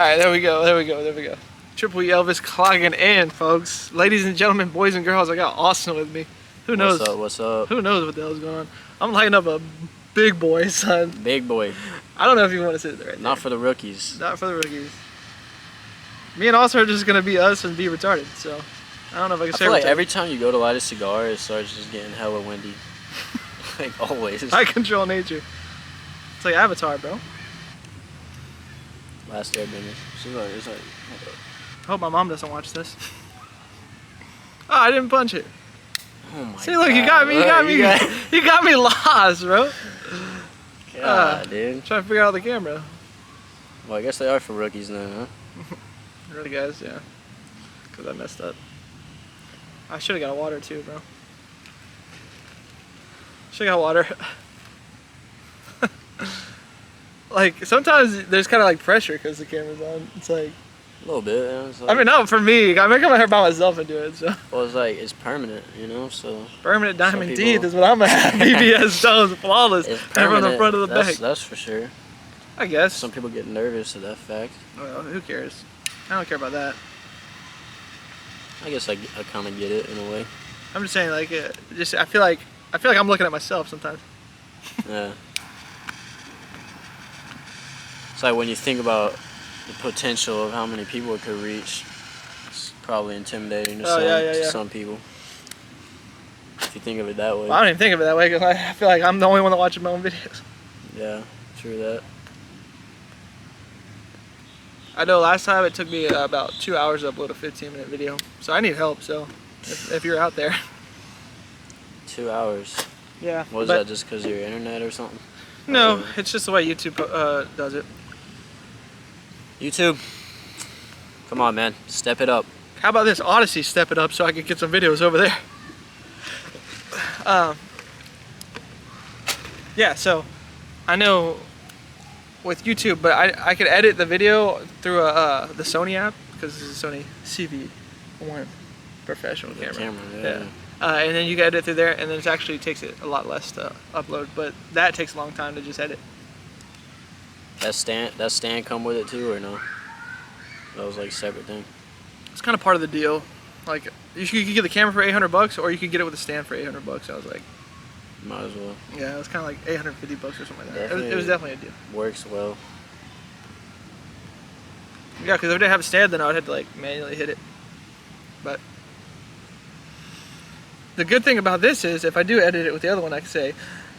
Alright, there we go, there we go, there we go. Triple E Elvis clogging in, folks. Ladies and gentlemen, boys and girls, I got Austin with me. Who knows? What's up, what's up? Who knows what the hell's going on? I'm lighting up a big boy, son. Big boy. I don't know if you want to sit there right Not there. for the rookies. Not for the rookies. Me and Austin are just going to be us and be retarded, so I don't know if I can say I feel like retarded. every time you go to light a cigar, it starts just getting hella windy. Like always. I control nature. It's like Avatar, bro. Last Airbender. It's like, I hope my mom doesn't watch this. Oh, I didn't punch it. oh my See, look, God. you got me, you got me lost, bro. God, dude. Trying to figure out the camera. Well, I guess they are for rookies now, huh? Really, guys, yeah. Because I messed up. I should have got water too, bro. Should have got water. Like, sometimes there's kind of like pressure because the camera's on. It's like... A little bit, yeah. It's like, I mean, not for me. I make my hair by myself and do it, so... well, it's like, it's permanent, you know, so... Permanent diamond people- teeth is what I'm gonna have. VVS stones, flawless. It's From permanent. the front of the back. That's for sure. I guess. Some people get nervous at that fact. Well, who cares? I don't care about that. I guess I kind of get it in a way. I'm just saying, like, I feel like I'm looking at myself sometimes. Yeah. It's like when you think about the potential of how many people it could reach, it's probably intimidating to, to some people. If you think of it that way. Well, I don't even think of it that way because I feel like I'm the only one that watches my own videos. Yeah, true that. I know last time it took me about 2 hours to upload a 15-minute video, so I need help. So if you're out there, 2 hours. yeah. Was that just because of your internet or something? No, it's just the way YouTube does it. YouTube, come on, man, step it up. How about this Odyssey? Step it up so I can get some videos over there. Yeah, so I know with YouTube, but I could edit the video through the Sony app because this is a Sony CV1 professional camera. Yeah. And then you can edit it through there, and then it actually takes it a lot less to upload, but that takes a long time to just edit. That stand come with it too, or no? That was like a separate thing. It's kind of part of the deal. Like you could get the camera for $800, or you could get it with a stand for $800. I was like, might as well. yeah, it was kind of like $850 or something like that. It was definitely a deal. Works well. Yeah, because if I didn't have a stand, then I would have to like manually hit it. But the good thing about this is, if I do edit it with the other one, I can say,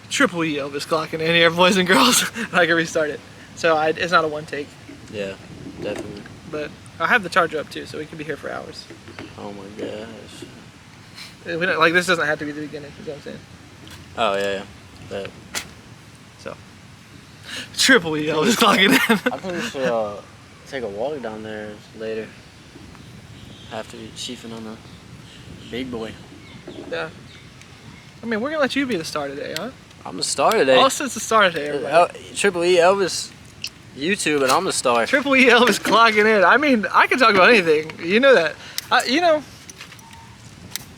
Triple E Elvis clocking in here, boys and girls, and I can restart it. So it's not a one take. Yeah, definitely. But I have the charger up too, so we can be here for hours. Oh my gosh. We don't, like, this doesn't have to be the beginning, is what I'm saying. Oh yeah, but So, Triple E Elvis clocking in. I think we should take a walk down there later. After chiefing on the big boy. Yeah. I mean, we're gonna let you be the star today, huh? I'm the star today. Austin's the star today, everybody. Triple E Elvis YouTube, and I'm the star. Triple E Elvis clocking in. I mean, I can talk about anything. You know that. You know,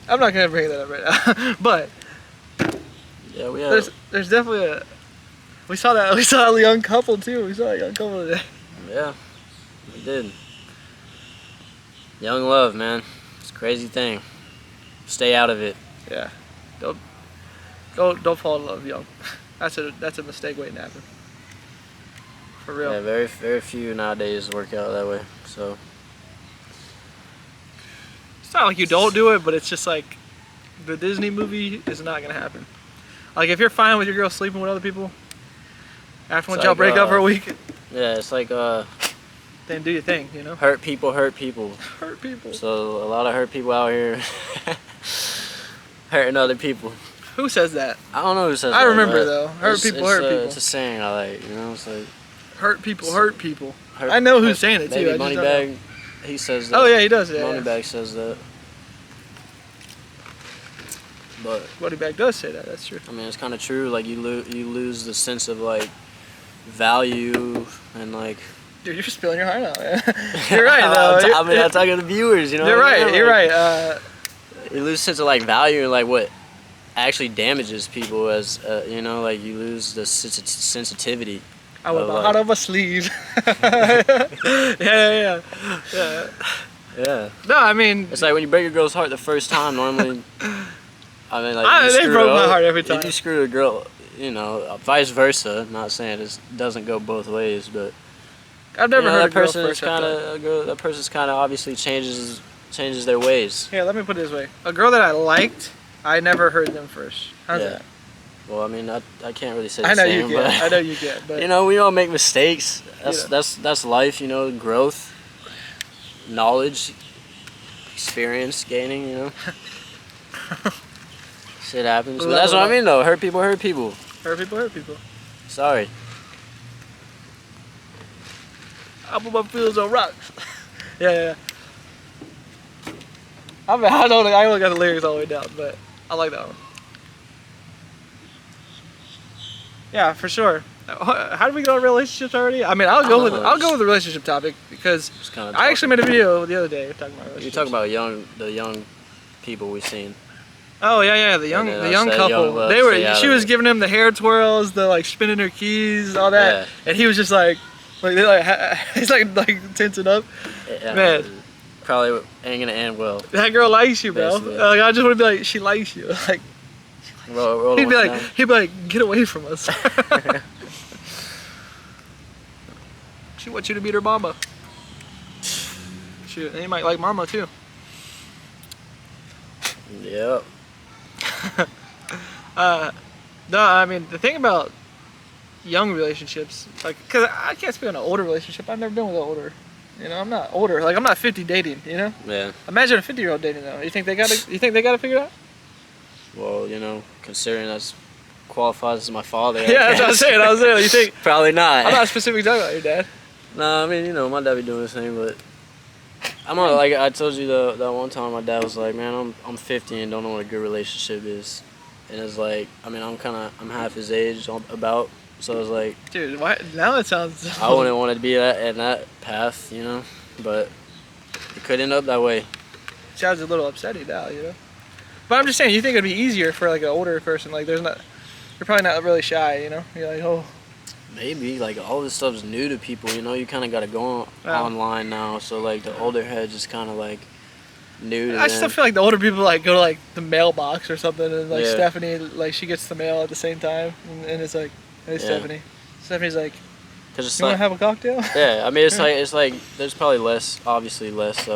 I'm not gonna bring that up right now. But yeah, we have. There's definitely a. We saw a young couple too. We saw a young couple today. Yeah, we did. Young love, man. It's a crazy thing. Stay out of it. Yeah. Don't fall in love young. That's a mistake waiting to happen. For real. Yeah, very few nowadays work out that way. So it's not like you don't do it, but it's just like the Disney movie is not gonna happen. Like if you're fine with your girl sleeping with other people, after once y'all break up for a week, yeah, it's like then do your thing, you know. Hurt people hurt people. Hurt people. So a lot of hurt people out here hurting other people. Who says that? I don't know who says that. I remember though. Hurt people hurt people. It's a saying I like, you know. It's like hurt people hurt people. I know who's saying it too. Maybe Moneybag, he says that. Oh yeah, he does. Yeah. Moneybag says that. But Moneybag does say that. That's true. I mean, it's kind of true. Like you lose the sense of like value and like. Dude, you're spilling your heart out, man. You're right though. I mean, I'm talking to the viewers, you know. You're right. Like, you're right. You lose sense of like value and like what actually damages people as you know, like you lose the sensitivity. I wear my heart on my sleeve. Yeah. Yeah. No, I mean, it's like when you break a girl's heart the first time. Normally, I mean, like they broke my heart every time. If you screw a girl, you know, vice versa. Not saying it doesn't go both ways, but I've never heard that a girl person is kind of that person's kind of obviously changes their ways. Here, let me put it this way: a girl that I liked, I never heard them first. How's that? Well, I mean, I can't really say the I know same, you get. but I know you get. But you know, we all make mistakes. That's life. You know, growth, knowledge, experience gaining. You know, shit happens. But that's what I mean, though. Hurt people. Hurt people. Sorry. I put my feelings on rocks. Yeah. I mean, I only got the lyrics all the way down, but I like that one. Yeah, for sure. How did we get on relationships already? I mean, I'll go with the relationship topic because I actually made a video the other day talking about relationships. You talking about the young people we've seen. Oh yeah, the young couple. She was giving him the hair twirls, the like spinning her keys, all that, and he was just like he's like tensing up. Yeah, man, probably ain't gonna end well. That girl likes you, bro. Like, I just want to be like, she likes you. Like, he'd be like, get away from us. She wants you to meet her mama. Shoot, and you might like mama too. Yep. No, I mean, the thing about young relationships, like, cause I can't speak on an older relationship. I've never been with an older. You know, I'm not older. Like, I'm not 50 dating. You know. Yeah. Imagine a 50-year-old dating though. You think they got to figure it out? Well, you know, considering that's qualifies as my father. Yeah, that's what I'm saying. You think? Probably not. I'm not specifically talking about your dad. Nah, I mean, you know, my dad be doing his thing, but I'm not, like I told you that one time my dad was like, man, I'm 50 and don't know what a good relationship is. And it's like, I mean, I'm half his age about, so it's like, dude, why now it sounds I wouldn't want to be in that path, you know, but it could end up that way. Sounds a little upsetting now, you know. But I'm just saying, you think it'd be easier for like an older person? Like, you're probably not really shy, you know. You're like, oh. Maybe, like, all this stuff's new to people, you know. You kind of got to go online now, so like the older heads is kind of like new to I still feel like the older people like go to like the mailbox or something, and like Stephanie, like she gets the mail at the same time, and it's like, hey Stephanie. Stephanie's like, you want to have a cocktail? Yeah, I mean, it's like there's probably obviously less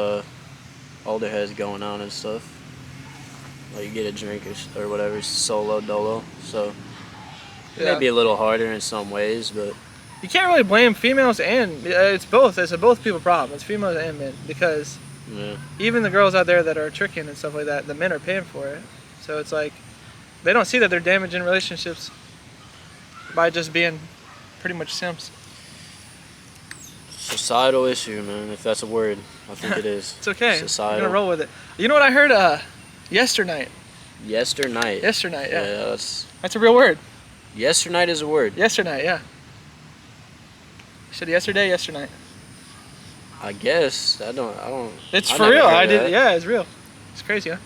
older heads going on and stuff. Like, you get a drink or whatever, solo, dolo, so it may be a little harder in some ways, but you can't really blame females, and it's both. It's a both people problem. It's females and men, because even the girls out there that are tricking and stuff like that, the men are paying for it. So it's like they don't see that they're damaging relationships by just being pretty much simps. Societal issue, man. If that's a word, I think it is. It's okay. Societal. I'm gonna roll with it. You know what I heard? Yesternight. Yesternight. Yesternight. Yeah. Yeah, that's a real word. Yesternight is a word. Yesternight. Yeah. You said yesterday, yesternight. I guess I don't. It's for real. I did. Yeah, it's real. It's crazy, huh?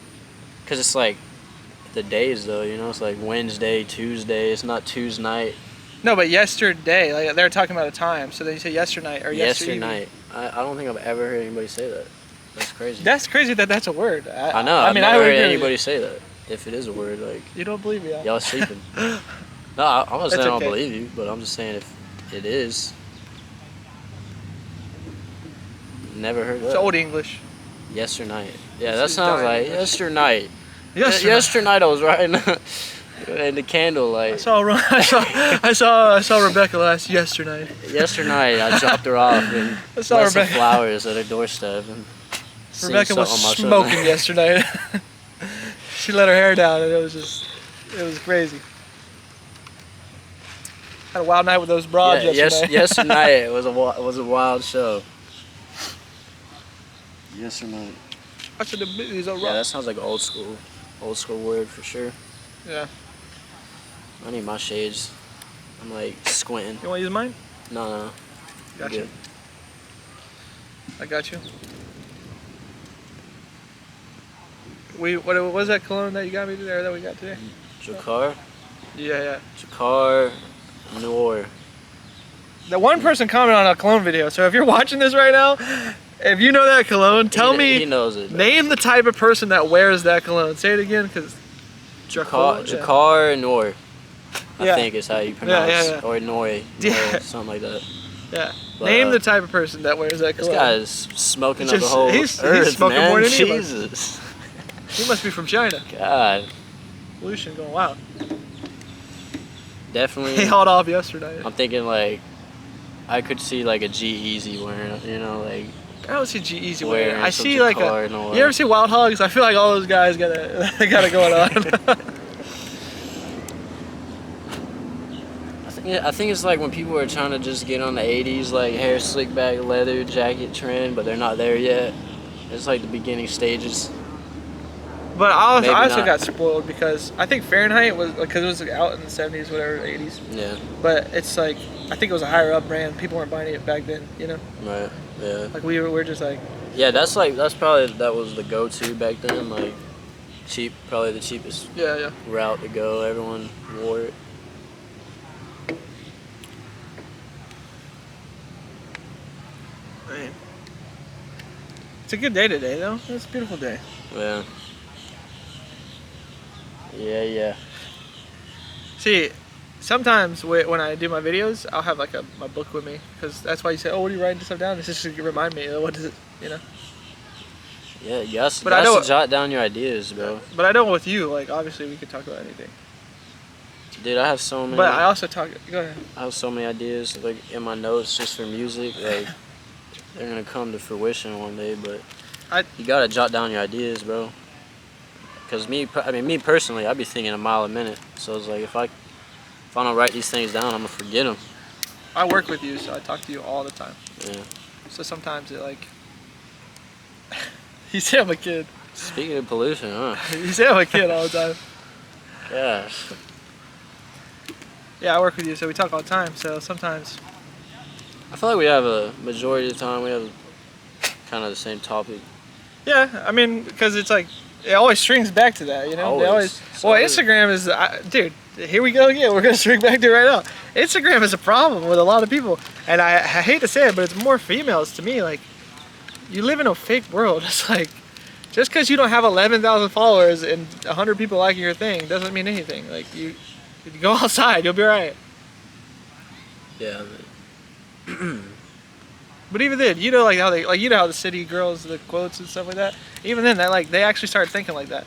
Cause it's like the days though, you know. It's like Wednesday, Tuesday. It's not Tuesday night. No, but yesterday, like they're talking about a time. So then you say yesternight or yesternight. I don't think I've ever heard anybody say that. That's crazy. That's crazy that that's a word. I know. I mean, I've never heard anybody say that. If it is a word, like, you don't believe me, huh? Y'all sleeping. No, I'm not saying I don't believe you, but I'm just saying if it is. Never heard that. It's old English. Yesternight. Yeah, that sounds like yesternight. Yesternight I was riding in the candlelight. I saw Rebecca yesternight. Yesternight, I dropped her off and left some flowers at her doorstep. And Rebecca was smoking yesterday. She let her hair down, and it was crazy. Had a wild night with those broads yesterday. Yesterday it was a wild show. Yesterday. I should admit these are rough. Yeah, that sounds like an old school word for sure. Yeah. I need my shades. I'm like squinting. You want to use mine? No. Got you. I got you. What was that cologne that you got me today, or that we got today? Cigar? Yeah. Cigar Noir. The one person commented on a cologne video. So if you're watching this right now, if you know that cologne, tell me. He knows it. Name the type of person that wears that cologne. Say it again, because. Jakar Noor. I think is how you pronounce or Noy, something like that. Yeah. But, name the type of person that wears that cologne. This guy is smoking up the whole earth, he's smoking man. More than Jesus. He must be from China. God. Pollution going wild. Definitely. He hauled off yesterday. I'm thinking like, I could see like a G-Eazy wearing, you know, like. I don't see G-Eazy wearing. I see like a. You ever see Wild Hogs? I feel like all those guys got it going on. I think it's like when people are trying to just get on the 80s like hair slick back leather jacket trend, but they're not there yet. It's like the beginning stages. But I also got spoiled because I think Fahrenheit was because it was out in the 70s, whatever, 80s. Yeah. But it's like I think it was a higher up brand. People weren't buying it back then, you know. Right. Yeah. Like we're just like. Yeah, that's probably that was the go-to back then. Like cheap, probably the cheapest. Route to go. Everyone wore it. Man. It's a good day today, though. It's a beautiful day. Yeah. Yeah. See, sometimes when I do my videos, I'll have like my book with me because that's why you say, "Oh, what are you writing stuff down?" It's just to remind me. What does it, you know? Yeah, you got to jot down your ideas, bro. But I know with you, like obviously we could talk about anything. Dude, I have so many. But I also talk. Go ahead. I have so many ideas like in my notes just for music, like. They're gonna come to fruition one day, but you gotta jot down your ideas, bro. Cause me personally, I be thinking a mile a minute. So it's like if I don't write these things down, I'm gonna forget them. I work with you, so I talk to you all the time. Yeah. So sometimes it like, you say I'm a kid. Speaking of pollution, huh? You say I'm a kid all the time. Gosh. Yeah, I work with you, so we talk all the time. So sometimes. I feel like we have a majority of the time we have kind of the same topic. Yeah, I mean, because it's like it always strings back to that, you know. Always. Well, Instagram is, dude. Here we go again. We're gonna string back to it right now. Instagram is a problem with a lot of people, and I hate to say it, but it's more females to me. Like, you live in a fake world. It's like just because you don't have 11,000 followers and 100 people liking your thing doesn't mean anything. Like you go outside, you'll be alright. Yeah. But even then, you know, like how how the city girls, the quotes and stuff like that. Even then, they actually start thinking like that.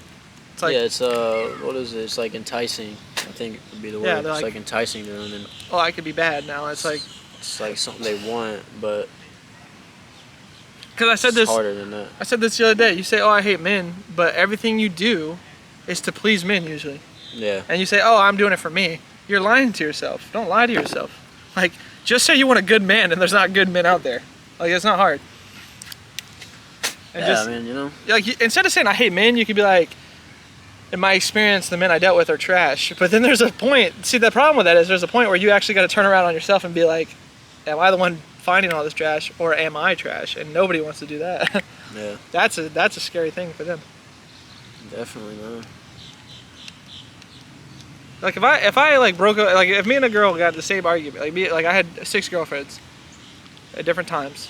It's like, yeah, it's what is it? It's like enticing. I think would be the word. It's like enticing to them. And oh, I could be bad now. It's like something they want, but because I said this harder than that. I said this the other day. You say, "Oh, I hate men," but everything you do is to please men usually. Yeah. And you say, "Oh, I'm doing it for me." You're lying to yourself. Don't lie to yourself. Like, just say you want a good man, and there's not good men out there. Like, it's not hard. And yeah, I mean, you know. Like, instead of saying I hate men, you could be like, in my experience, the men I dealt with are trash. But then there's a point. See, the problem with that is there's a point where you actually got to turn around on yourself and be like, am I the one finding all this trash, or am I trash? And nobody wants to do that. Yeah. That's a scary thing for them. Definitely, man. Like if I like broke up, like if me and a girl got the same argument, like I had 6 girlfriends at different times,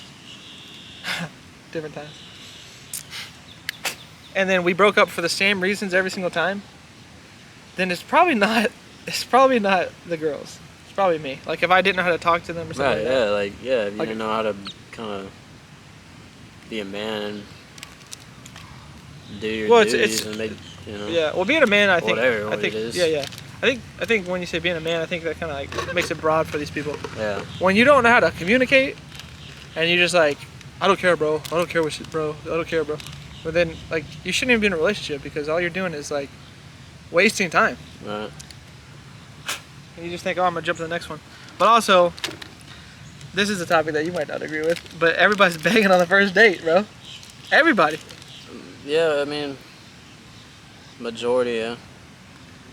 and then we broke up for the same reasons every single time, then it's probably not the girls. It's probably me. Like if I didn't know how to talk to them or something. Right. If you didn't know how to kind of be a man and do your duties and make, you know. Yeah. Well, being a man, I think it is. Yeah. I think when you say being a man, I think that kind of like makes it broad for these people. Yeah. When you don't know how to communicate, and you just like, I don't care, bro. I don't care what bro. I don't care, bro. But then like you shouldn't even be in a relationship because all you're doing is like wasting time. Right. And you just think, oh, I'm gonna jump to the next one. But also, this is a topic that you might not agree with, but everybody's banging on the first date, bro. Everybody. Yeah, I mean, majority, yeah.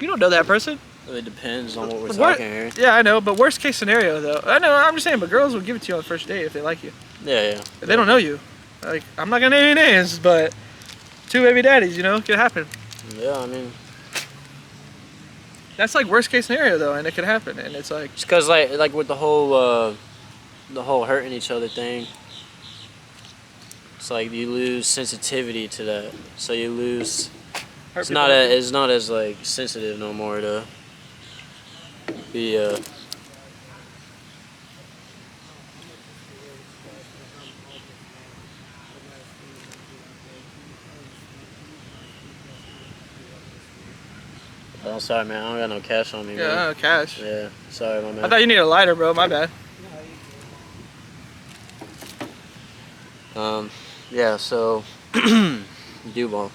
You don't know that person. It depends on what we're talking here. Yeah, I know, but worst case scenario though. I know, I'm just saying, but girls will give it to you on the first date if they like you. Yeah. If they don't know you. Like, I'm not gonna name any names, but 2 baby daddies, you know, could happen. Yeah, I mean. That's like worst case scenario though, and it could happen, and it's like. Just cause like with the whole the whole hurting each other thing. It's like you lose sensitivity to that, so you lose. It's not as like sensitive no more to be Oh, sorry, man. I don't got no cash on me, man. Yeah, no cash. Yeah, sorry, my man. I thought you needed a lighter, bro. My bad. Yeah, so, Duval.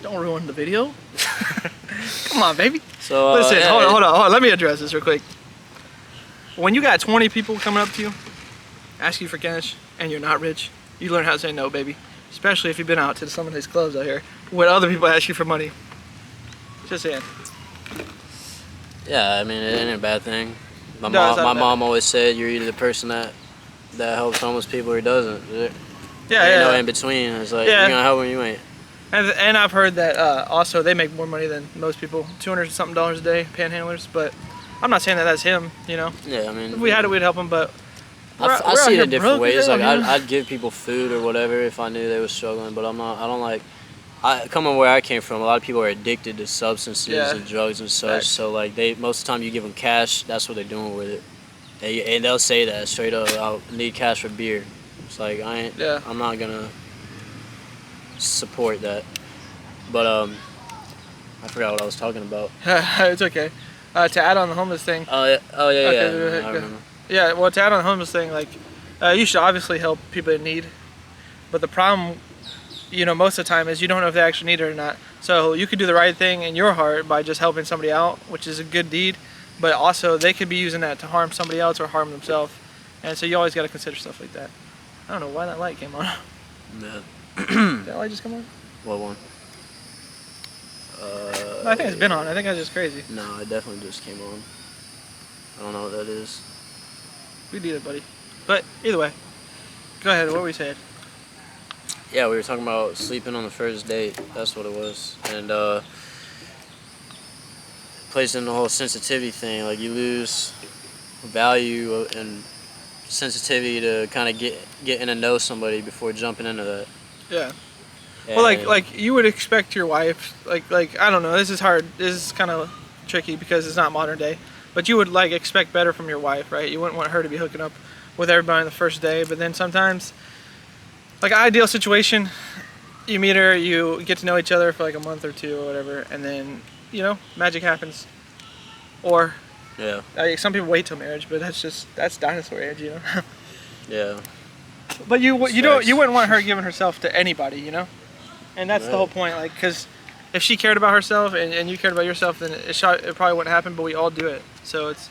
Don't ruin the video. Come on, baby. So, listen, yeah, hold on. Let me address this real quick. When you got 20 people coming up to you, ask you for cash, and you're not rich, you learn how to say no, baby. Especially if you've been out to some of these clubs out here when other people ask you for money. Just saying. Yeah, I mean, it ain't a bad thing. My mom always said you're either the person that helps homeless people or doesn't. There ain't no in between. It's like, you're gonna help them, you ain't. And I've heard that also they make more money than most people, $200-something a day, panhandlers. But I'm not saying that that's him, you know. Yeah, I mean, if we had it, we'd help him. But I see it in different ways. Like I'd give people food or whatever if I knew they were struggling. But I'm not. I don't like. Coming where I came from, a lot of people are addicted to substances and drugs and such. Right. So like most of the time you give them cash, that's what they're doing with it. And they'll say that straight up. I need cash for beer. It's like I'm not gonna support that. But I forgot what I was talking about. It's okay. To add on the homeless thing. Okay, I remember. Yeah, well, to add on the homeless thing, like you should obviously help people in need, but the problem, you know, most of the time is you don't know if they actually need it or not. So you could do the right thing in your heart by just helping somebody out, which is a good deed, but also they could be using that to harm somebody else or harm themselves. And so you always got to consider stuff like that. I don't know why that light came on. Yeah. Did that light just come on? What one? No, I think it's been on. I think that's just crazy. No, it definitely just came on. I don't know what that is. We need it, buddy. But either way, go ahead. What were we saying? Yeah, we were talking about sleeping on the first date. That's what it was. And plays in the whole sensitivity thing. Like you lose value and sensitivity to kind of getting to know somebody before jumping into that. Yeah. And well, like you would expect your wife, like I don't know. This is hard. This is kind of tricky because it's not modern day. But you would like expect better from your wife, right? You wouldn't want her to be hooking up with everybody on the first day. But then sometimes, like an ideal situation, you meet her, you get to know each other for like a month or two or whatever, and then magic happens. Or some people wait till marriage, but that's dinosaur age, you know. Yeah. But you wouldn't want her giving herself to anybody, you know. And that's the whole point, like, because if she cared about herself and you cared about yourself, then it probably wouldn't happen, but we all do it. So it's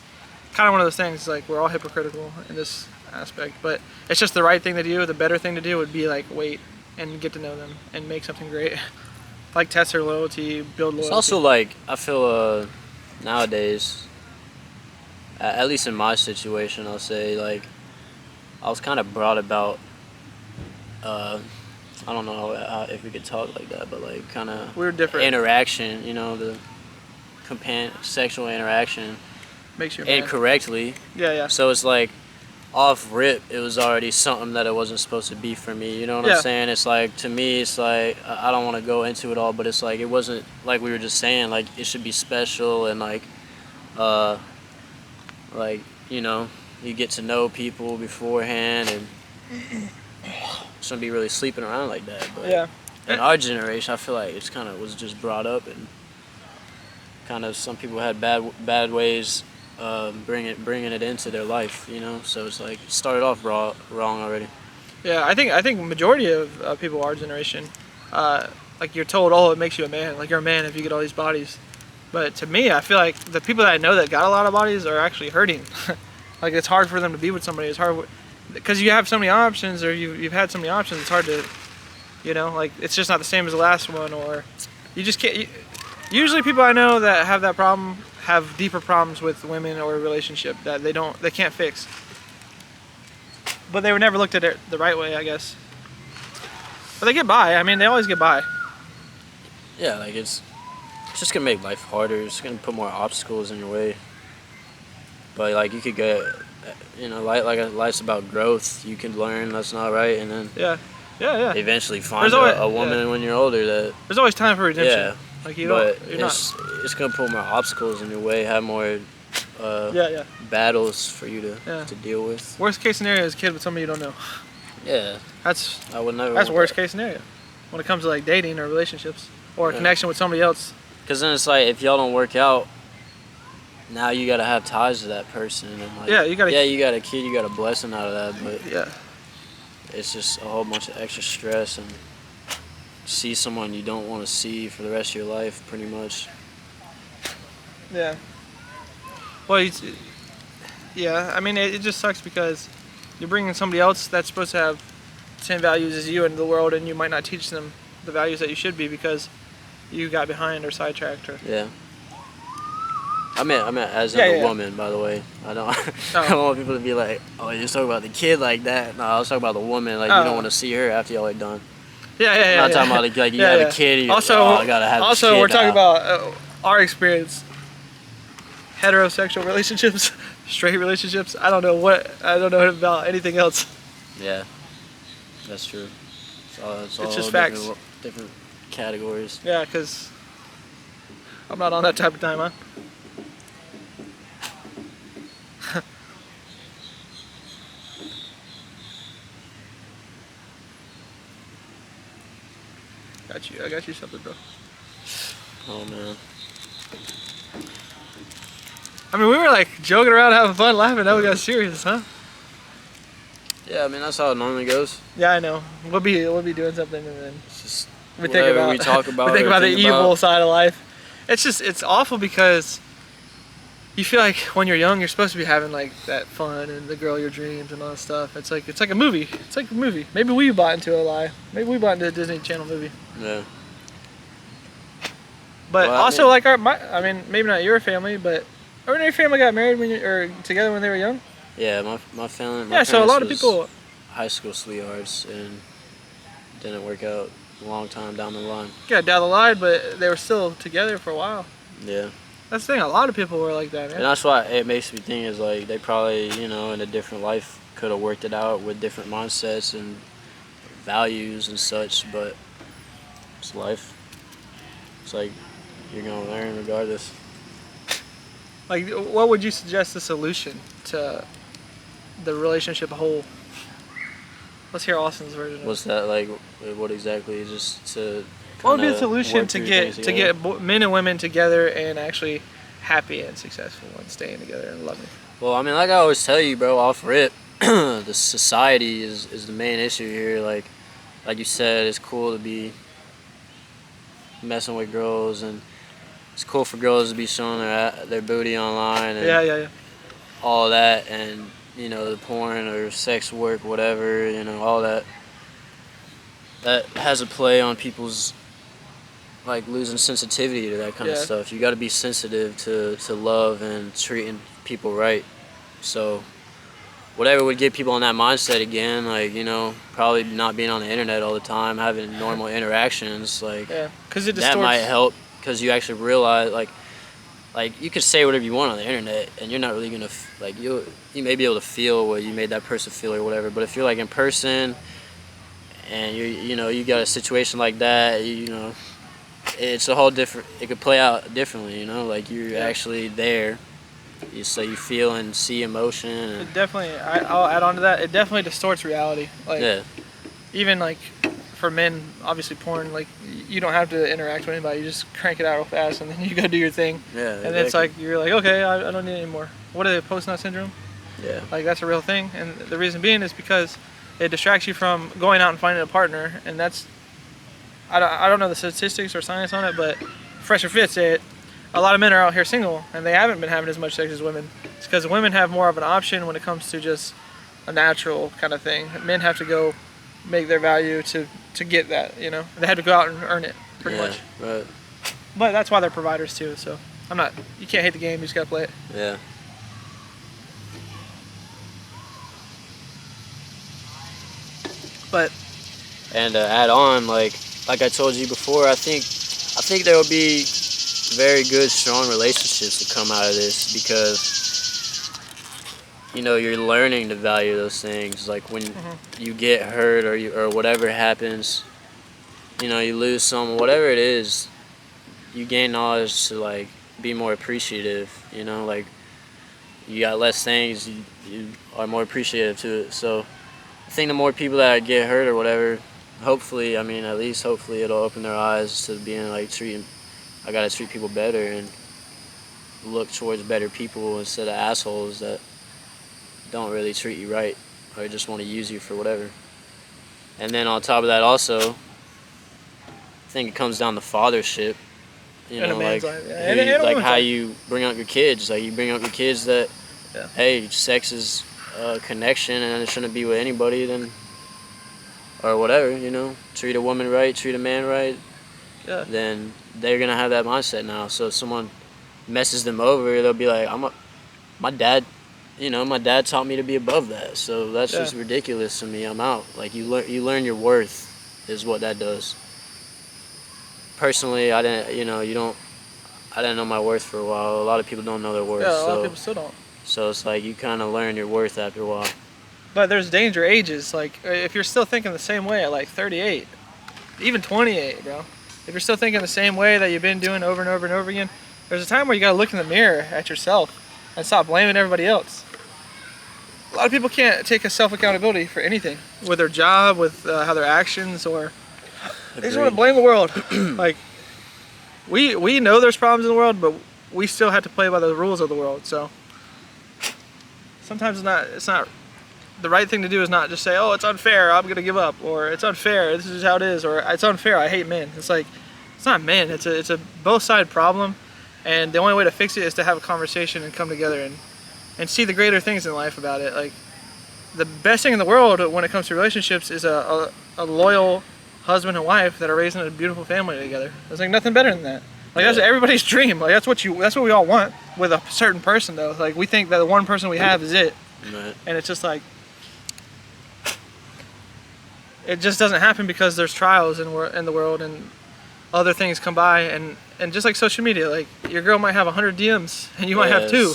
kind of one of those things, like, we're all hypocritical in this aspect, but it's just the right thing to do. The better thing to do would be, like, wait and get to know them and make something great. Like, test their loyalty, build loyalty. It's also, like, I feel nowadays, at least in my situation, I'll say, like, I was kind of brought about, I don't know if we could talk like that, but like kind of we're different interaction, you know, the sexual interaction makes you incorrectly. Yeah. So it's like off rip, it was already something that it wasn't supposed to be for me. You know what I'm saying? It's like, to me, it's like I don't want to go into it all, but it's like it wasn't like we were just saying, like it should be special and like you know, you get to know people beforehand and shouldn't be really sleeping around like that. But in our generation, I feel like it's kind of was just brought up and kind of some people had bad ways bringing it into their life, you know. So it's like it started off wrong already. Yeah, I think majority of people our generation, like you're told, oh, it makes you a man. Like you're a man if you get all these bodies. But to me, I feel like the people that I know that got a lot of bodies are actually hurting. Like it's hard for them to be with somebody. It's hard because you have so many options, or you've had so many options. It's hard to, you know, like it's just not the same as the last one, or you just can't. Usually, people I know that have that problem have deeper problems with women or a relationship that they can't fix. But they were never looked at it the right way, I guess. But they get by. I mean, they always get by. Yeah, like it's just gonna make life harder. It's gonna put more obstacles in your way. But like you could get you know, life's about growth. You can learn that's not right, and then yeah. eventually find There's always, a woman when you're older that. There's always time for redemption. Yeah. Like you but don't. You're it's gonna put more obstacles in your way, have more battles for you to deal with. Worst case scenario is a kid with somebody you don't know. Yeah. I would never. That's worst case scenario when it comes to like dating or relationships or a connection with somebody else. Because then it's like if y'all don't work out, now you gotta have ties to that person. And like, you got a kid, you got a blessing out of that, but it's just a whole bunch of extra stress and see someone you don't want to see for the rest of your life, pretty much. Yeah. Well, I mean, it just sucks because you're bringing somebody else that's supposed to have the same values as you into the world, and you might not teach them the values that you should be because you got behind or sidetracked or. Yeah. I meant as a woman, by the way. I don't I don't want people to be like, oh, you're just talking about the kid like that. No, I was talking about the woman. Like, you don't want to see her after y'all are done. I'm not talking about like you have a kid. And I gotta have this kid we're talking about our experience. Heterosexual relationships, straight relationships. I don't know about anything else. Yeah, that's true. It's just facts. Different categories. Yeah, because I'm not on that type of time, huh? I got you something, bro. Oh man. I mean, we were like joking around, having fun, laughing. Now we got serious, huh? Yeah, I mean that's how it normally goes. Yeah, I know. We'll be doing something, and then it's just we think about the evil side of life. It's awful because you feel like when you're young, you're supposed to be having like that fun and the girl of your dreams and all that stuff. It's like a movie. It's like a movie. Maybe we bought into a lie. Maybe we bought into a Disney Channel movie. Yeah. But also, like maybe not your family, but your family got married or together when they were young. Yeah, my family. Yeah, so a lot of people. High school sweethearts and didn't work out a long time down the line. Yeah, down the line, but they were still together for a while. Yeah. That's the thing. A lot of people were like that, man. And that's why it makes me think is like they probably in a different life could have worked it out with different mindsets and values and such, but it's life. It's like you're gonna learn regardless. Like, what would you suggest the solution to the relationship whole? Let's hear Austin's version. What's that like? What exactly? Just to. What would be the solution to get men and women together and actually happy and successful and staying together and loving? Well, I mean, like I always tell you, bro, off rip, the society is the main issue here. Like you said, it's cool to be messing with girls, and it's cool for girls to be showing their booty online and all that, and the porn or sex work, whatever, all that has a play on people's like losing sensitivity to that kind of stuff. You got to be sensitive to love and treating people right. So whatever would get people on that mindset again, like probably not being on the internet all the time, having normal interactions, like because that might help, because you actually realize like you could say whatever you want on the internet and you're not really gonna like you may be able to feel what you made that person feel or whatever, but if you're like in person and you got a situation like that, it's a whole different, it could play out differently, like you're actually there, so you feel and see emotion. And it definitely, I'll add on to that, it definitely distorts reality. Like, even like for men, obviously porn, like you don't have to interact with anybody, you just crank it out real fast and then you go do your thing. Yeah. And then it's like, you're like, okay, I don't need it anymore. What is it, post-nut syndrome? Yeah. Like that's a real thing, and the reason being is because it distracts you from going out and finding a partner, and that's, I don't know the statistics or science on it, but Fresh or Fit say it, a lot of men are out here single, and they haven't been having as much sex as women. It's because women have more of an option when it comes to just a natural kind of thing. Men have to go make their value to get that, They have to go out and earn it, pretty much. Right. But that's why they're providers too, so you can't hate the game, you just gotta play it. Yeah. But and add on, like I told you before, I think there will be very good, strong relationships that come out of this, because you're learning to value those things. Like when you get hurt or whatever happens, you lose someone, whatever it is, you gain knowledge to like be more appreciative. Like you got less things, you are more appreciative to it. So I think the more people that get hurt or whatever, hopefully, at least hopefully it'll open their eyes to being like I gotta treat people better and look towards better people instead of assholes that don't really treat you right or just want to use you for whatever. And then on top of that also, I think it comes down to fathership. Like how you bring up your kids. Like you bring up your kids that, hey, sex is a connection and it shouldn't be with anybody, then, or whatever, treat a woman right, treat a man right, then they're going to have that mindset now. So if someone messes them over, they'll be like, my dad taught me to be above that. So that's just ridiculous to me. I'm out. Like you learn your worth is what that does. Personally, I didn't know my worth for a while. A lot of people don't know their worth. Yeah, a lot of people still don't. So it's like you kind of learn your worth after a while. But there's danger ages. Like if you're still thinking the same way at like 38, even 28, bro. If you're still thinking the same way that you've been doing over and over and over again, there's a time where you gotta look in the mirror at yourself and stop blaming everybody else. A lot of people can't take a self-accountability for anything, with their job, with how their actions, or they just want to blame the world. Like we know there's problems in the world, but we still have to play by the rules of the world. So sometimes it's not the right thing to do is not just say, oh, it's unfair, I'm gonna give up, or it's unfair, this is how it is, or it's unfair, I hate men. It's like, it's not men, it's a both side problem, and the only way to fix it is to have a conversation and come together and see the greater things in life about it. Like the best thing in the world when it comes to relationships is a loyal husband and wife that are raising a beautiful family together. There's like nothing better than that. Like that's everybody's dream. Like that's what we all want with a certain person though. Like we think that the one person we have is it. Right. And it's just like, it just doesn't happen because there's trials in the world and other things come by, and just like social media, like your girl might have 100 DMs and you might have 2,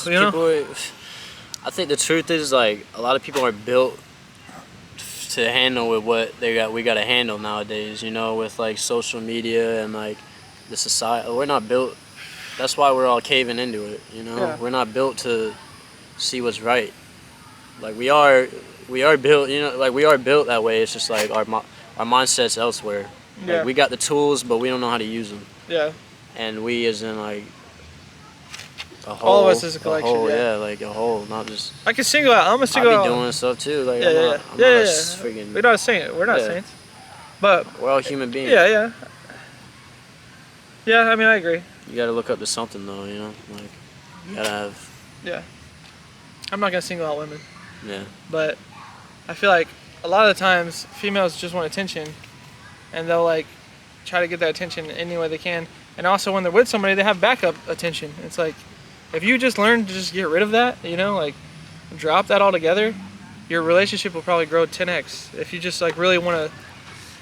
I think the truth is like a lot of people are built to handle with what we got to handle nowadays, with like social media and like the society. We're not built, that's why we're all caving into it, We're not built to see what's right. Like we are built, we are built that way. It's just like our mindset's elsewhere. Like we got the tools, but we don't know how to use them. Yeah. And we as in like a whole. All of us as a collection. Like a whole, not just. I can single out. I'm a single out. I be doing stuff too. Like I'm not freaking. We're not a saint. We're not saints. But we're all human beings. Yeah. Yeah, I agree. You gotta look up to something though, Like you gotta have. Yeah. I'm not gonna single out women. Yeah. But I feel like a lot of the times females just want attention, and they'll like try to get that attention any way they can. And also when they're with somebody, they have backup attention. It's like, if you just learn to just get rid of that, like drop that altogether, your relationship will probably grow 10x. If you just like really want to.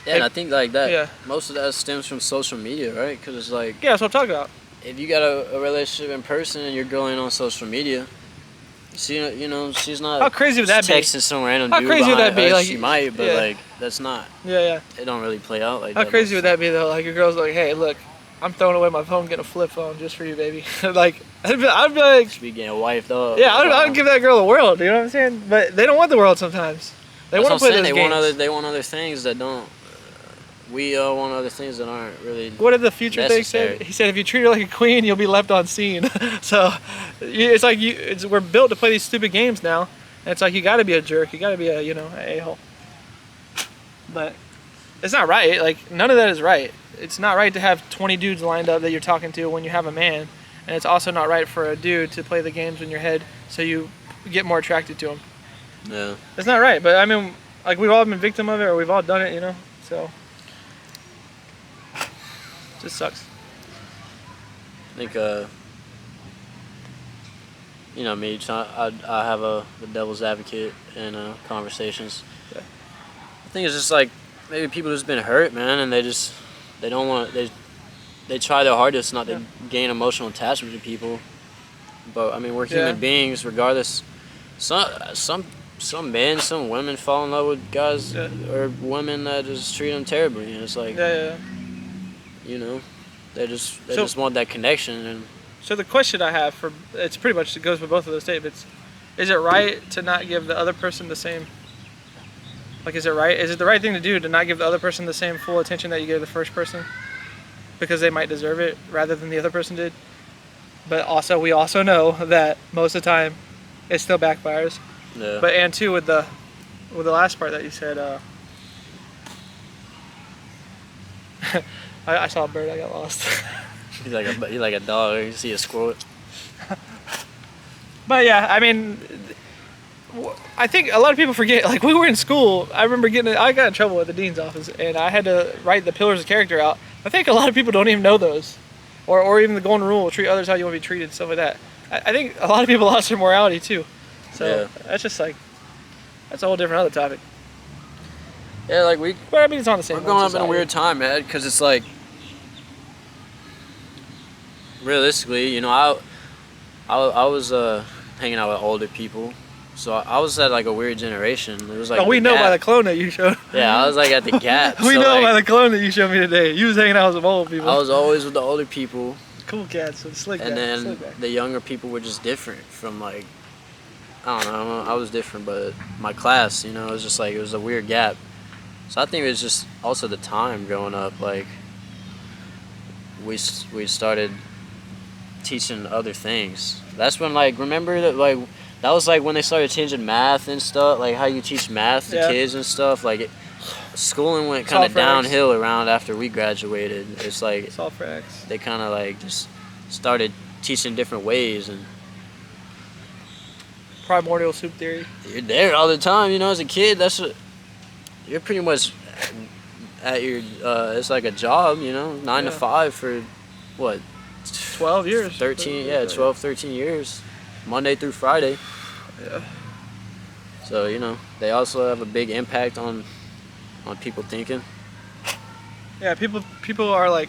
Yeah, and I think like that. Yeah. Most of that stems from social media, right? Because it's like. Yeah, that's what I'm talking about. If you got a relationship in person and you're going on social media, she's not. How crazy would that be? Texting some random How dude. How crazy would that be? Like she might, but like that's not. Yeah. It don't really play out like that. How crazy would that be though? Like your girl's like, hey, look, I'm throwing away my phone, getting a flip phone just for you, baby. Like I'd be like. She be getting wifed up. Yeah, I'd give that girl the world. You know what I'm saying? But they don't want the world sometimes. They want to play those games. They want other things that don't. We want other things that aren't really. What did the future thing say? He said, if you treat her like a queen, you'll be left on scene. So it's like we're built to play these stupid games now. And it's like you got to be a jerk. You got to be a a-hole. But it's not right. Like none of that is right. It's not right to have 20 dudes lined up that you're talking to when you have a man. And it's also not right for a dude to play the games in your head so you get more attracted to him. Yeah. It's not right. But like we've all been victim of it, or we've all done it, So. Just sucks. I think, me, I have the devil's advocate in conversations. Yeah. I think it's just like maybe people just been hurt, man, and they don't want, they try their hardest not to gain emotional attachment to people. But we're human beings, regardless Some men, some women fall in love with guys or women that just treat them terribly, and it's like, you know, they just want that connection. And so the question I have it's pretty much, it goes with both of those statements. Is it right to not give the other person the same? Like, is it the right thing to do to not give the other person the same full attention that you gave the first person? Because they might deserve it rather than the other person did. But also, we also know that most of the time, it still backfires. Yeah. But and too, with the last part that you said, I saw a bird, I got lost. He's like a dog. You see a squirrel. But yeah, I mean, I think a lot of people forget. Like, we were in school. I remember I got in trouble at the dean's office, and I had to write the pillars of character out. I think a lot of people don't even know those, or even the golden rule: treat others how you want to be treated, stuff like that. I think a lot of people lost their morality too. So that's just like, that's a whole different other topic. Yeah, like but I mean, it's on the same. We're going up in a weird time, man, because it's like, realistically, you know, I was hanging out with older people, so I was at like a weird generation. It was like, we know by the clone that you showed. Yeah, I was like at the gap. We know by the clone that you showed me today. You was hanging out with some old people. I was always with the older people. Cool cats, so slick. And then the younger people were just different from, like, I don't know, I was different, but my class, you know, it was just like, it was a weird gap. So I think it was just also the time growing up, like, we started teaching other things. That's when, like, remember that, like, that was like when they started changing math and stuff, like how you teach math to kids and stuff. Like, schooling went kind of downhill around after we graduated. It's like they kind of like just started teaching different ways. And primordial soup theory. You're there all the time, you know. As a kid, you're pretty much at your. It's like a job, you know, 9 to 5 for what? 12 years. 13, 12, 13 years. Monday through Friday. Yeah. So, you know, they also have a big impact on people thinking. Yeah, people are like,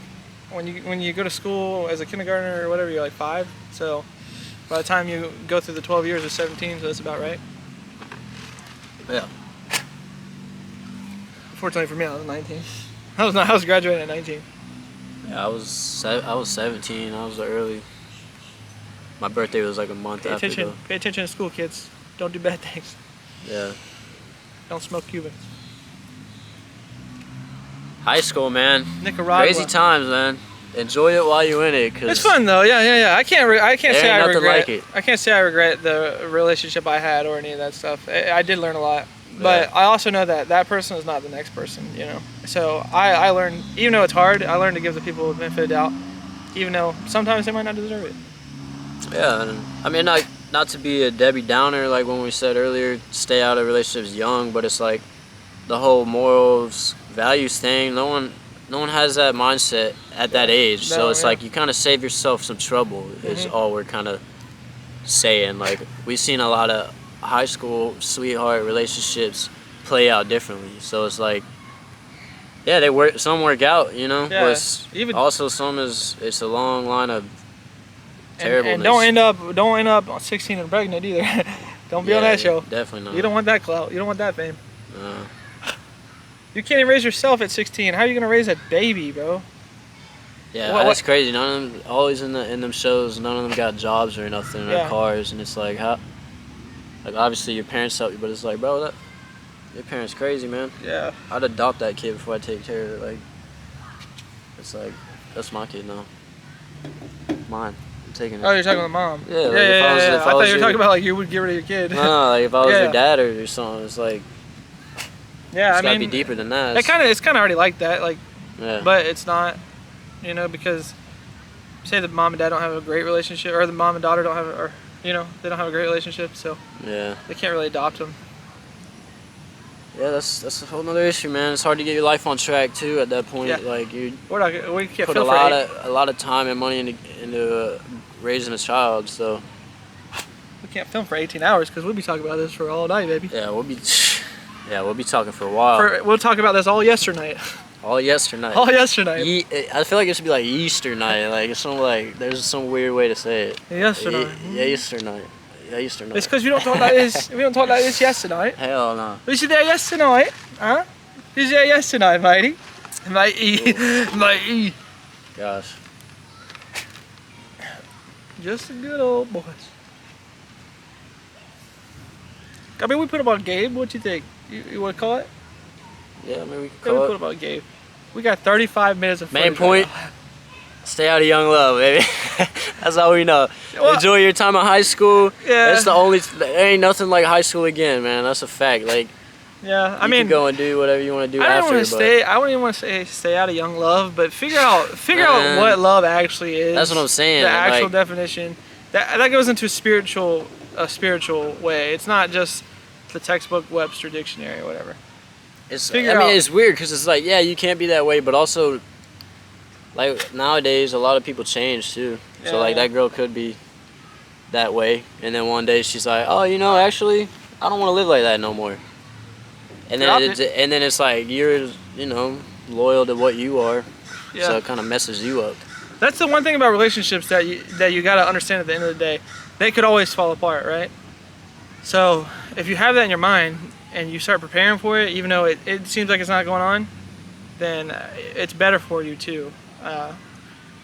when you go to school as a kindergartner or whatever, you're like 5. So by the time you go through the 12 years, you're 17. So that's about right. Yeah. Fortunately for me, I was 19. I was graduating at 19. Yeah, I was 17. I was early. My birthday was like a month after. Pay attention to school, kids. Don't do bad things. Yeah. Don't smoke Cubans. High school, man. Nicaragua. Crazy times, man. Enjoy it while you're in it. Cause it's fun though. Yeah. I can't say I regret. Like it. I can't say I regret the relationship I had or any of that stuff. I did learn a lot, but I also know that person is not the next person. You know. So I learned, even though it's hard, I learned to give the people the benefit of the doubt, even though sometimes they might not deserve it. Yeah, and I mean, not to be a Debbie Downer, like when we said earlier, stay out of relationships young, but it's like the whole morals, values thing. No one has that mindset at that age, so it's like you kind of save yourself some trouble. Is all we're kind of saying. Like, we've seen a lot of high school sweetheart relationships play out differently, so it's like, yeah, some work out, you know, but also it's a long line of terribleness. And don't end up 16 and pregnant either. Don't be on that show. Definitely not. You don't want that clout. You don't want that fame. You can't even raise yourself at 16. How are you gonna raise a baby, bro? Yeah, that's crazy. None of them always in them shows. None of them got jobs or nothing in their cars, and it's like, how? Like, obviously your parents help you, but it's like, bro, your parents crazy, man. Yeah. I'd adopt that kid before I take care of it. Like, it's like, that's my kid now. Mine. I'm taking it. Oh, you're talking about mom. Yeah. Like, I thought you were talking about like you would get rid of your kid. No, like if I was your dad or something, it's like. Yeah, it's gotta be deeper than that. It's kind of already like that, like. Yeah. But it's not, you know, because say the mom and dad don't have a great relationship, or the mom and daughter don't have, or you know, they don't have a great relationship, so. Yeah. They can't really adopt them. Yeah, that's a whole nother issue, man. It's hard to get your life on track too at that point. Yeah. Like we can't put a lot of time and money into raising a child, so. We can't film for 18 hours because we'll be talking about this for all night, baby. Yeah, we'll be talking for a while. We'll talk about this all yesternight. All yesternight. All yesternight. I feel like it should be like Easter night. Like it's there's some weird way to say it. Yesternight. Easter night. Yeah, Eastern. It's because we don't talk like this. We don't talk like this yesterday. Hell no. Was you there yesterday? Huh? Was you there yesterday, matey? Matey. Matey. Gosh. Just a good old boys. I mean, we put him on Gabe. What you think? You want to call it? Yeah, I mean, we can Yeah, we call put it. him on Gabe. We got 35 minutes of Main footage point, right stay out of young love, baby. That's all we know. Well, Enjoy your time in high school. Yeah. That's the only, there ain't nothing like high school again, man. That's a fact. Like, now. Yeah, I you mean, can go and do whatever you want to do I don't after, want to but stay. I wouldn't even want to say stay out of young love, but figure out Man. what love actually is. That's what I'm saying. The actual Like, definition. That goes into a spiritual way. It's not just the textbook Webster dictionary or whatever. it's, figure I mean, out- it's weird because it's like, yeah, you can't be that way, but also, like, nowadays, a lot of people change, too. Yeah. So, like, that girl could be that way, and then one day she's like, oh, you know, actually, I don't want to live like that no more. And Drop then, and then it's like, you're, you know, loyal to what you are, Yeah. so it kind of messes you up. That's the one thing about relationships that you got to understand at the end of the day. They could always fall apart, right? So if you have that in your mind and you start preparing for it, even though it seems like it's not going on, then it's better for you too.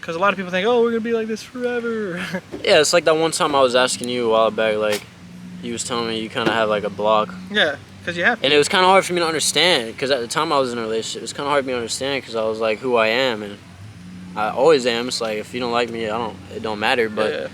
Because a lot of people think, oh, we're going to be like this forever. Yeah, it's like that one time I was asking you a while back, like, you was telling me you kind of have like a block. Yeah, because you have to. And it was kind of hard for me to understand, because at the time I was in a relationship, it was kind of hard for me to understand, because I was like who I am, and I always am. It's like, if you don't like me, it don't matter, but Yeah.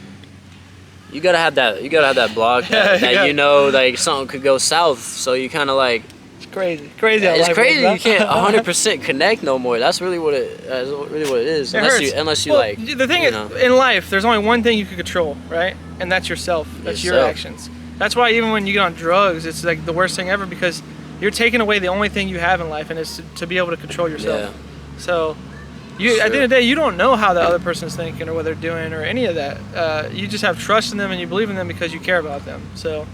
you gotta have that block Yeah, that you know, like, something could go south, so you kind of like, It's crazy. How it's life crazy, works you out. can't 100% connect no more. That's really what it is, It unless hurts. you Well, like, the thing you is, know. in life, there's only one thing you can control, right? And that's yourself. That's your Yourself. actions. That's why even when you get on drugs, it's like the worst thing ever, because you're taking away the only thing you have in life, and it's to be able to control yourself. Yeah. So, at the end of the day, you don't know how the other person's thinking or what they're doing or any of that. You just have trust in them and you believe in them because you care about them. So,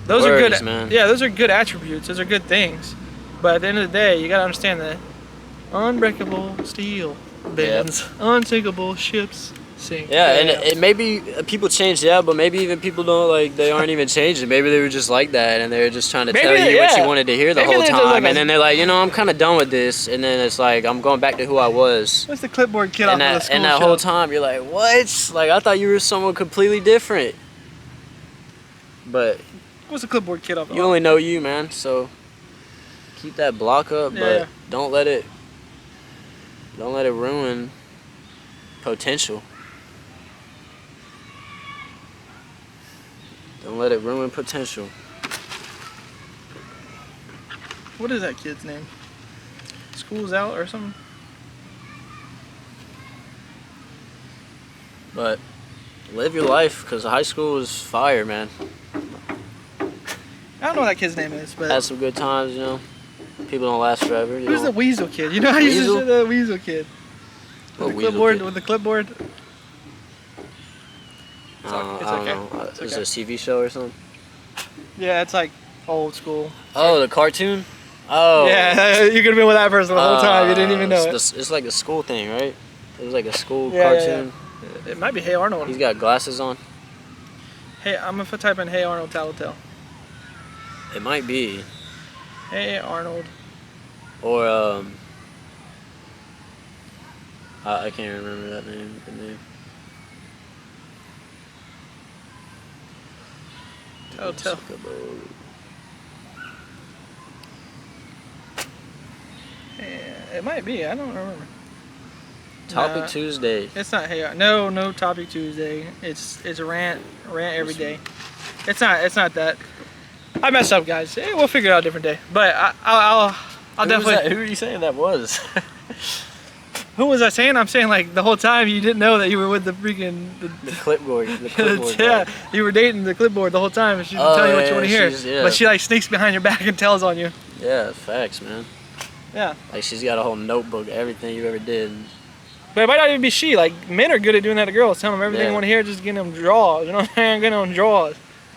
those are Words, good. man. Yeah, those are good attributes. Those are good things. But at the end of the day, you gotta understand that unbreakable steel bends, unsinkable ships sink. Yeah, and it maybe people change, yeah, but maybe even people don't, like, they aren't even changing. Maybe they were just like that, and they were just trying to tell you what you wanted to hear the Maybe whole they're just time, like and then they're like, you know, I'm kind of done with this, and then it's like, I'm going back to who I was. What's the clipboard kid off And of the that, school and that show? whole time, you're like, what? Like, I thought you were someone completely different. But What's the clipboard kid off? you only know you, man, so keep that block up, Yeah. but don't let it ruin potential. Don't let it ruin potential. What is that kid's name? School's out or something? But live your life, because high school is fire, man. I don't know what that kid's name is, but Had some good times, you know. People don't last forever. You who's know. the weasel kid? You know how you used to Weasel? say the weasel kid? What With the weasel clipboard. kid? With the clipboard. It's I don't okay. know. It's Is okay. it a TV show or something? Yeah, it's like old school. Oh, the cartoon? Oh. Yeah, you're gonna be with that person the whole time. You didn't even know it. It's like a school thing, right? It was like a school Yeah, yeah, cartoon. It might be Hey Arnold. He's got glasses on. Hey, I'm gonna type in Hey Arnold Tattletale. It might be. Hey Arnold. Or, I can't remember that name. The name. Tattletale. Yeah, it might be. I don't remember. Topic Nah. Tuesday. It's not Hey no Topic Tuesday. It's a rant every day. It's not that. I messed up, guys. We'll figure it out a different day. But I'll definitely. Who are you saying that was? Who was I saying? I'm saying like the whole time you didn't know that you were with the freaking. The clipboard. The clipboard. Yeah, guy. you were dating the clipboard the whole time, and she didn't tell you what you yeah, want to hear. yeah. But she like sneaks behind your back and tells on you. Yeah, facts, man. Yeah. Like, she's got a whole notebook, everything you ever did. But it might not even be she. Like men are good at doing that to girls, telling them everything Yeah. you want to hear, just getting them draws. You know what I'm saying? Getting them draws.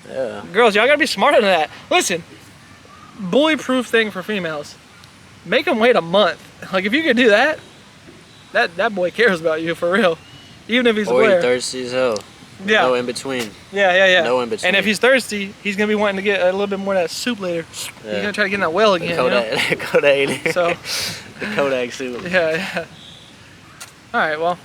Yeah. Girls, y'all gotta be smarter than that. Listen, bully-proof thing for females. Make them wait a month. Like if you could do that, that boy cares about you for real. Even if he's a Or you player. thirsty as hell. Yeah. No in between. Yeah. No in between. And if he's thirsty, he's gonna be wanting to get a little bit more of that soup later. He's gonna try to get in that well again. Kodak, Kodak. So. The Kodak soup. Yeah. All right. Well,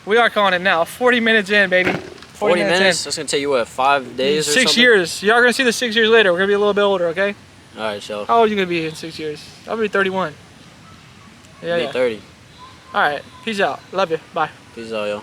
we are calling it now. 40 minutes in, baby. 40 minutes? That's gonna take you what, 5 days or 6 something? years. Y'all gonna see this 6 years later. We're gonna be a little bit older, okay? All right, so. How old are you gonna be in 6 years? I'll be 31. Yeah. 30. All right. Peace out. Love you. Bye. Peace out, yo.